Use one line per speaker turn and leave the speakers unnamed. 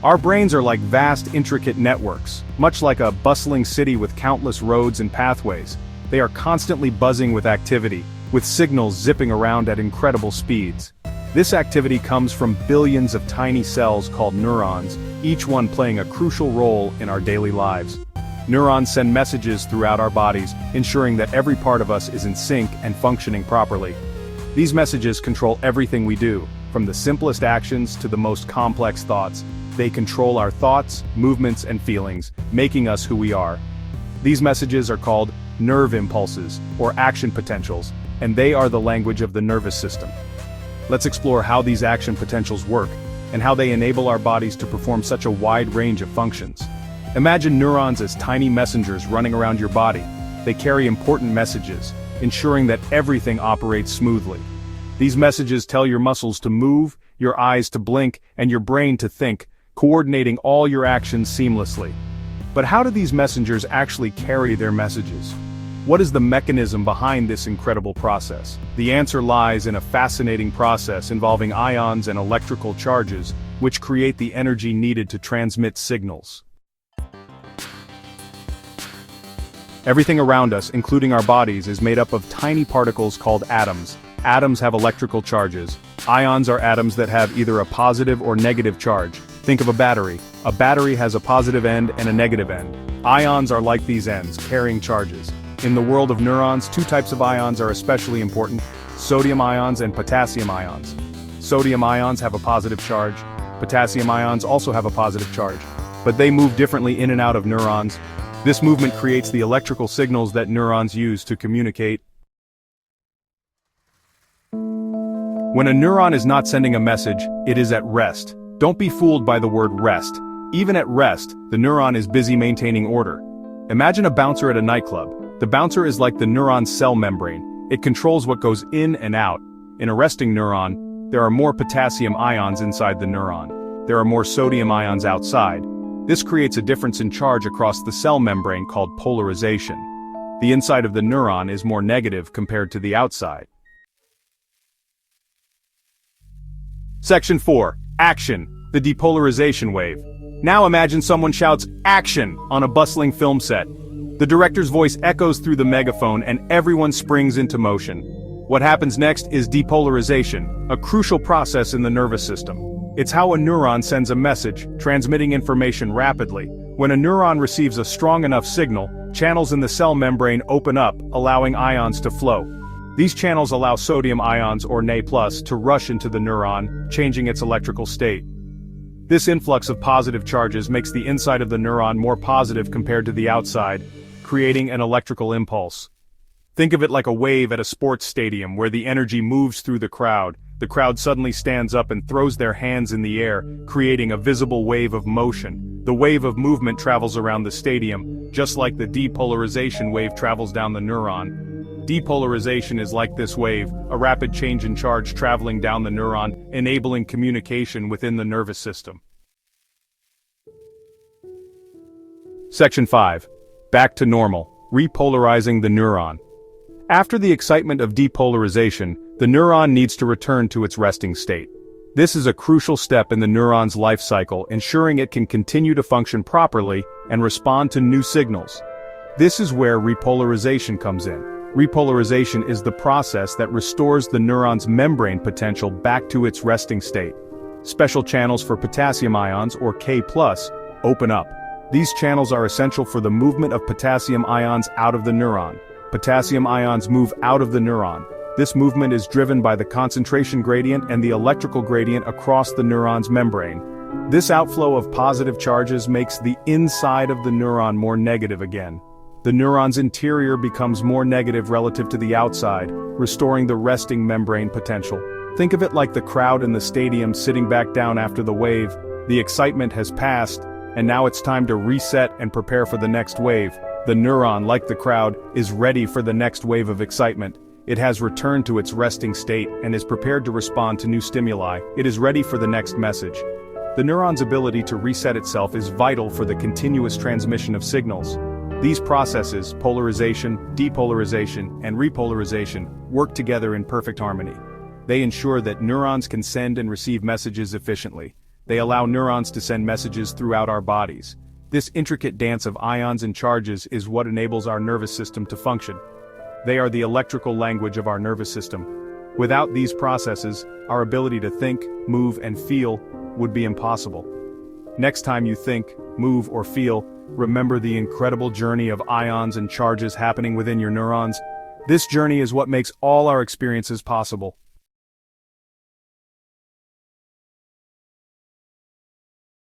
Our brains are like vast, intricate networks, much like a bustling city with countless roads and pathways. They are constantly buzzing with activity, with signals zipping around at incredible speeds. This activity comes from billions of tiny cells called neurons, each one playing a crucial role in our daily lives. Neurons send messages throughout our bodies, ensuring that every part of us is in sync and functioning properly. These messages control everything we do, from the simplest actions to the most complex thoughts. They control our thoughts, movements, and feelings, making us who we are. These messages are called nerve impulses, or action potentials, and they are the language of the nervous system. Let's explore how these action potentials work, and how they enable our bodies to perform such a wide range of functions. Imagine neurons as tiny messengers running around your body. They carry important messages, ensuring that everything operates smoothly. These messages tell your muscles to move, your eyes to blink, and your brain to think, coordinating all your actions seamlessly. But how do these messengers actually carry their messages? What is the mechanism behind this incredible process? The answer lies in a fascinating process involving ions and electrical charges, which create the energy needed to transmit signals. Everything around us, including our bodies, is made up of tiny particles called atoms. Atoms have electrical charges. Ions are atoms that have either a positive or negative charge. Think of a battery. A battery has a positive end and a negative end. Ions are like these ends, carrying charges. In the world of neurons, two types of ions are especially important: sodium ions and potassium ions. Sodium ions have a positive charge. Potassium ions also have a positive charge. But they move differently in and out of neurons. This movement creates the electrical signals that neurons use to communicate. When a neuron is not sending a message, it is at rest. Don't be fooled by the word rest. Even at rest, the neuron is busy maintaining order. Imagine a bouncer at a nightclub. The bouncer is like the neuron's cell membrane. It controls what goes in and out. In a resting neuron, there are more potassium ions inside the neuron. There are more sodium ions outside. This creates a difference in charge across the cell membrane called polarization. The inside of the neuron is more negative compared to the outside. Section 4. Action. The depolarization wave. Now imagine someone shouts "Action" on a bustling film set. The director's voice echoes through the megaphone and everyone springs into motion. What happens next is depolarization, a crucial process in the nervous system. It's how a neuron sends a message, transmitting information rapidly. When a neuron receives a strong enough signal, channels in the cell membrane open up, allowing ions to flow. These channels allow sodium ions, or Na+, to rush into the neuron, changing its electrical state. This influx of positive charges makes the inside of the neuron more positive compared to the outside, creating an electrical impulse. Think of it like a wave at a sports stadium where the energy moves through the crowd. The crowd suddenly stands up and throws their hands in the air, creating a visible wave of motion. The wave of movement travels around the stadium, just like the depolarization wave travels down the neuron. Depolarization is like this wave, a rapid change in charge traveling down the neuron, enabling communication within the nervous system. Section 5. Back to normal. Repolarizing the neuron. After the excitement of depolarization, the neuron needs to return to its resting state. This is a crucial step in the neuron's life cycle, ensuring it can continue to function properly and respond to new signals. This is where repolarization comes in. Repolarization is the process that restores the neuron's membrane potential back to its resting state. Special channels for potassium ions, or K+, open up. These channels are essential for the movement of potassium ions out of the neuron. Potassium ions move out of the neuron. This movement is driven by the concentration gradient and the electrical gradient across the neuron's membrane. This outflow of positive charges makes the inside of the neuron more negative again. The neuron's interior becomes more negative relative to the outside, restoring the resting membrane potential. Think of it like the crowd in the stadium sitting back down after the wave. The excitement has passed, and now it's time to reset and prepare for the next wave. The neuron, like the crowd, is ready for the next wave of excitement. It has returned to its resting state and is prepared to respond to new stimuli. It is ready for the next message. The neuron's ability to reset itself is vital for the continuous transmission of signals. These processes, polarization, depolarization, and repolarization, work together in perfect harmony. They ensure that neurons can send and receive messages efficiently. They allow neurons to send messages throughout our bodies. This intricate dance of ions and charges is what enables our nervous system to function. They are the electrical language of our nervous system. Without these processes, our ability to think, move, and feel would be impossible. Next time you think, move, or feel, remember the incredible journey of ions and charges happening within your neurons. This journey is what makes all our experiences possible.